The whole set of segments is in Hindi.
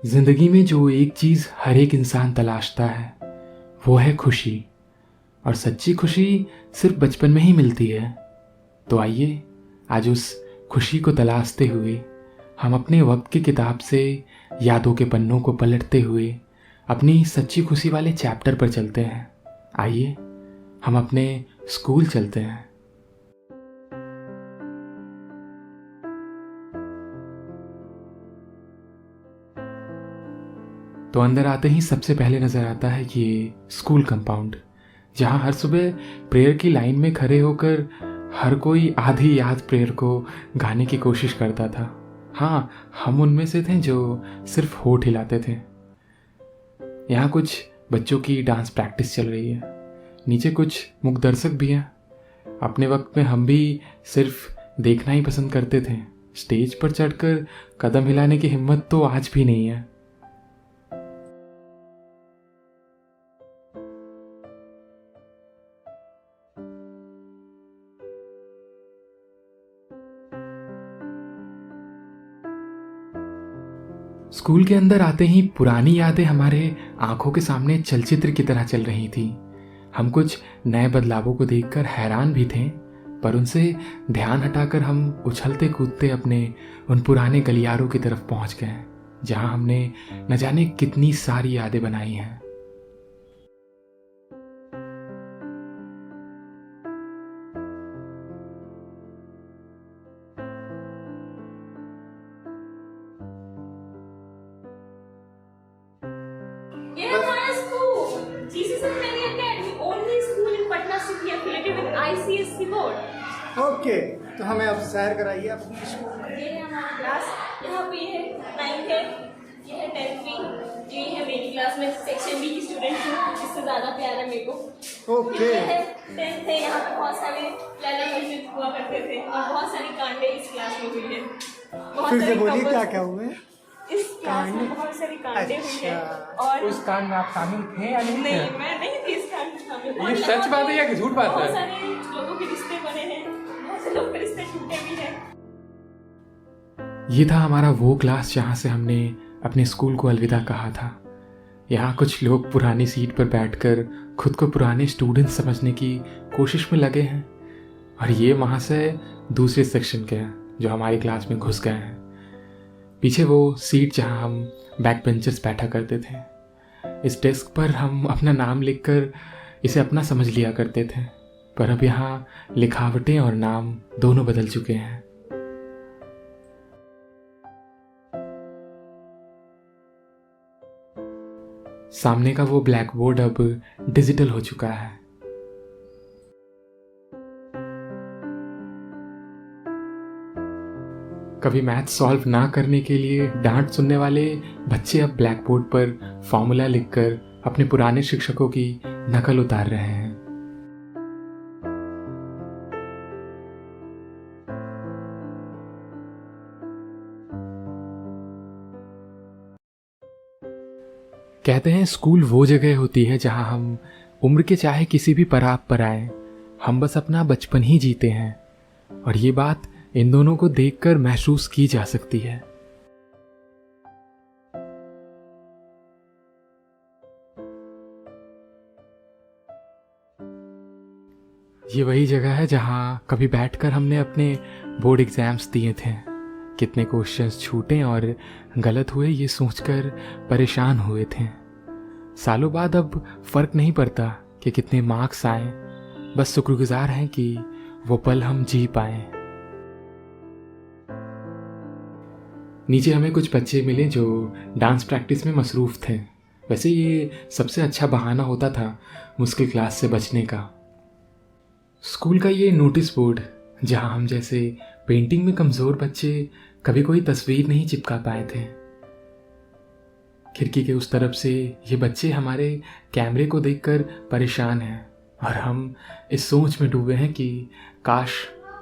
जिंदगी में जो एक चीज़ हर एक इंसान तलाशता है वो है खुशी। और सच्ची खुशी सिर्फ बचपन में ही मिलती है। तो आइए आज उस खुशी को तलाशते हुए हम अपने वक्त की किताब से यादों के पन्नों को पलटते हुए अपनी सच्ची खुशी वाले चैप्टर पर चलते हैं। आइए हम अपने स्कूल चलते हैं। तो अंदर आते ही सबसे पहले नज़र आता है ये स्कूल कंपाउंड, जहाँ हर सुबह प्रेयर की लाइन में खड़े होकर हर कोई आधी याद प्रेयर को गाने की कोशिश करता था। हाँ, हम उनमें से थे जो सिर्फ होठ हिलाते थे। यहाँ कुछ बच्चों की डांस प्रैक्टिस चल रही है, नीचे कुछ मुख दर्शक भी हैं। अपने वक्त में हम भी सिर्फ देखना ही पसंद करते थे। स्टेज पर चढ़कर कदम हिलाने की हिम्मत तो आज भी नहीं है। स्कूल के अंदर आते ही पुरानी यादें हमारे आंखों के सामने चलचित्र की तरह चल रही थी। हम कुछ नए बदलावों को देखकर हैरान भी थे, पर उनसे ध्यान हटाकर हम उछलते कूदते अपने उन पुराने गलियारों की तरफ पहुंच गए, जहां हमने न जाने कितनी सारी यादें बनाई हैं। ये है हमारा school, GCs engineering academy, only school in Patna city affiliated with ICSE board। Okay, तो हमें अब सैर कराइए अपनी स्कूल। ये है हमारा क्लास, यहाँ पे ये है 9th है, ये है 10th भी, ये है मेरी क्लास में सेक्शन बी की स्टूडेंट हूँ, जिससे ज़्यादा प्यार है मेरे को। ओके। ये है 10th है, यहाँ पे बहुत सारे लैला मस्जिद हुआ करते थे और बहुत सारी कांडे इस क्लास में हुई है। फिर से बोलिए क्या क्या हुए? इस क्लास में बहुत सारी कांडे हुई है। और उस कांड में आप शामिल थे या नहीं? नहीं, मैं नहीं थी इस कांड में शामिल। ये सच बात है या झूठ बात है? बहुत सारे लोगों के रिश्ते बने हैं, बहुत से लोगों के रिश्ते टूटे भी हैं। ये था हमारा वो क्लास जहाँ से हमने अपने स्कूल को अलविदा कहा था। यहाँ कुछ लोग पुरानी सीट पर बैठकर खुद को पुराने स्टूडेंट समझने की कोशिश में लगे हैं, और ये वहाँ से दूसरे सेक्शन के हैं जो हमारी क्लास में घुस गए हैं। पीछे वो सीट जहाँ हम बैक बेंचर्स बैठा करते थे। इस डेस्क पर हम अपना नाम लिखकर इसे अपना समझ लिया करते थे, पर अब यहाँ लिखावटें और नाम दोनों बदल चुके हैं। सामने का वो ब्लैक बोर्ड अब डिजिटल हो चुका है। कभी मैथ सॉल्व ना करने के लिए डांट सुनने वाले बच्चे अब ब्लैक बोर्ड पर फॉर्मूला लिखकर अपने पुराने शिक्षकों की नकल उतार रहे हैं। कहते हैं स्कूल वो जगह होती है जहां हम उम्र के चाहे किसी भी पड़ाव पर आए, हम बस अपना बचपन ही जीते हैं। और ये बात इन दोनों को देखकर महसूस की जा सकती है। ये वही जगह है जहां कभी बैठकर हमने अपने बोर्ड एग्जाम्स दिए थे। कितने क्वेश्चंस छूटे और गलत हुए ये सोचकर परेशान हुए थे। सालों बाद अब फर्क नहीं पड़ता कि कितने मार्क्स आए, बस शुक्रगुजार हैं कि वो पल हम जी पाए। नीचे हमें कुछ बच्चे मिले जो डांस प्रैक्टिस में मसरूफ़ थे। वैसे ये सबसे अच्छा बहाना होता था मुश्किल क्लास से बचने का। स्कूल का ये नोटिस बोर्ड, जहाँ हम जैसे पेंटिंग में कमज़ोर बच्चे कभी कोई तस्वीर नहीं चिपका पाए थे। खिड़की के उस तरफ से ये बच्चे हमारे कैमरे को देखकर परेशान हैं, और हम इस सोच में डूबे हैं कि काश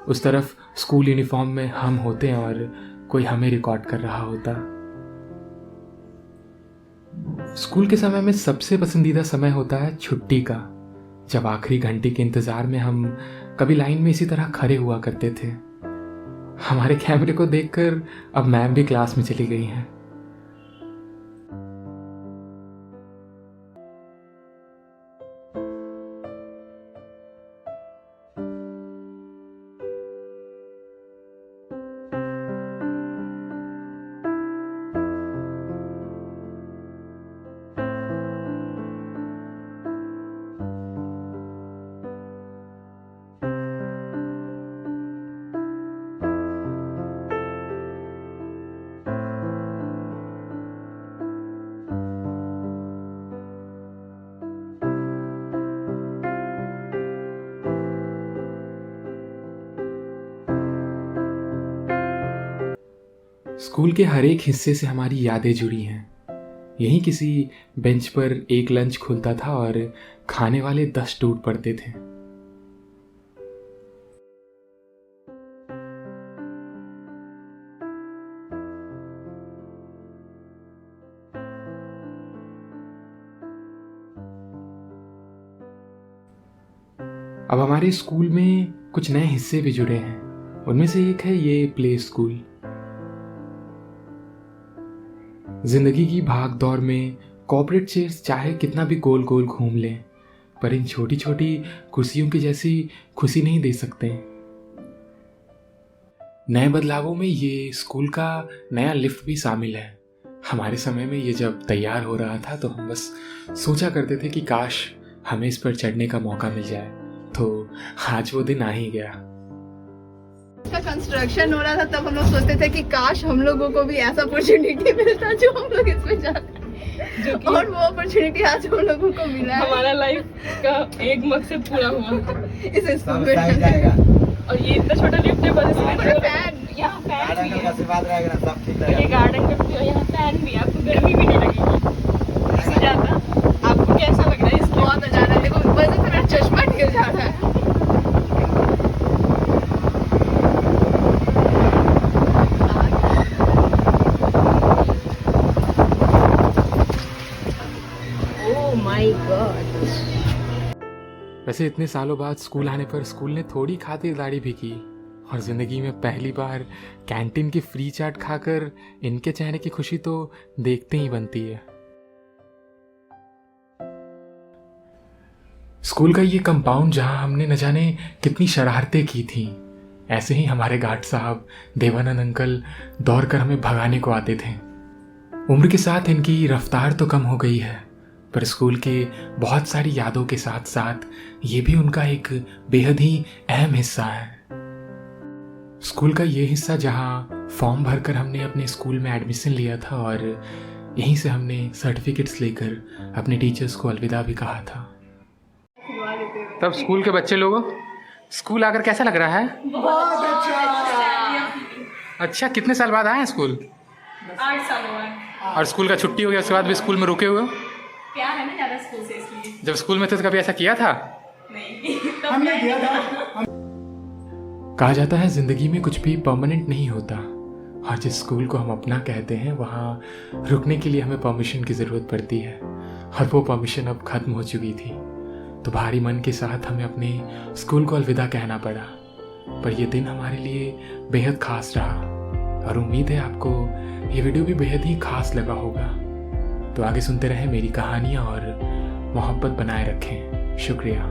उस तरफ स्कूल यूनिफॉर्म में हम होते और कोई हमें रिकॉर्ड कर रहा होता। स्कूल के समय में सबसे पसंदीदा समय होता है छुट्टी का, जब आखिरी घंटे के इंतज़ार में हम कभी लाइन में इसी तरह खड़े हुआ करते थे। हमारे कैमरे को देखकर अब मैम भी क्लास में चली गई हैं। स्कूल के हर एक हिस्से से हमारी यादें जुड़ी हैं। यहीं किसी बेंच पर एक लंच खुलता था और खाने वाले 10 टूट पड़ते थे। अब हमारे स्कूल में कुछ नए हिस्से भी जुड़े हैं। उनमें से एक है ये प्ले स्कूल। जिंदगी की भाग दौड़ में कॉर्पोरेट चेयर्स चाहे कितना भी गोल गोल घूम लें, पर इन छोटी छोटी कुर्सियों की जैसी खुशी नहीं दे सकते। नए बदलावों में ये स्कूल का नया लिफ्ट भी शामिल है। हमारे समय में ये जब तैयार हो रहा था तो हम बस सोचा करते थे कि काश हमें इस पर चढ़ने का मौका मिल जाए, तो आज वो दिन आ ही गया। इसका कंस्ट्रक्शन हो रहा था तब हम लोग सोचते थे कि काश हम लोगों को भी ऐसा अपॉर्चुनिटी मिलता जो हम लोग इसमें जाते, और वो अपॉर्चुनिटी आज हम लोगों को मिला है। हमारा लाइफ का एक मकसद पूरा हुआ इस स्कूल में। और ये इतना छोटा लिफ्ट है, बस इसमें फैन, यहाँ फैन भी है, ये गार्डन का भी है, यहाँ फैन भी है, आपको गर्मी भी नहीं लगेगी इससे ज्यादा। आपको कैसा लग रहा है? इसको बहुत मजा आ रहा है। देखो वजह से मेरा चश्मा निकल जा रहा है। वैसे इतने सालों बाद स्कूल आने पर स्कूल ने थोड़ी खातिरदारी भी की, और जिंदगी में पहली बार कैंटीन की फ्री चाट खाकर इनके चेहरे की खुशी तो देखते ही बनती है। स्कूल का ये कंपाउंड जहां हमने न जाने कितनी शरारतें की थी, ऐसे ही हमारे गार्ड साहब देवानंद अंकल दौड़ कर हमें भगाने को आते थे। उम्र के साथ इनकी रफ्तार तो कम हो गई है, पर स्कूल के बहुत सारी यादों के साथ साथ ये भी उनका एक बेहद ही अहम हिस्सा है। स्कूल का ये हिस्सा जहाँ फॉर्म भरकर हमने अपने स्कूल में एडमिशन लिया था, और यहीं से हमने सर्टिफिकेट्स लेकर अपने टीचर्स को अलविदा भी कहा था। तब स्कूल के बच्चे लोगों, स्कूल आकर कैसा लग रहा है? बहुत अच्छा। अच्छा, कितने साल बाद आए हैं स्कूल? 8 साल हुआ। और स्कूल का छुट्टी हो गया, उसके बाद भी स्कूल में रुके हुए हो? प्यार है ना ज़्यादा स्कूल से, इसलिए। जब स्कूल में थे तो कभी ऐसा किया था? नहीं, हमने किया था। कहा जाता है जिंदगी में कुछ भी परमानेंट नहीं होता, और जिस स्कूल को हम अपना कहते हैं वहाँ रुकने के लिए हमें परमिशन की ज़रूरत पड़ती है, और वो परमिशन अब ख़त्म हो चुकी थी। तो भारी मन के साथ हमें अपने स्कूल को अलविदा कहना पड़ा, पर यह दिन हमारे लिए बेहद खास रहा, और उम्मीद है आपको ये वीडियो भी बेहद ही खास लगा होगा। तो आगे सुनते रहें मेरी कहानियाँ और मोहब्बत बनाए रखें। शुक्रिया।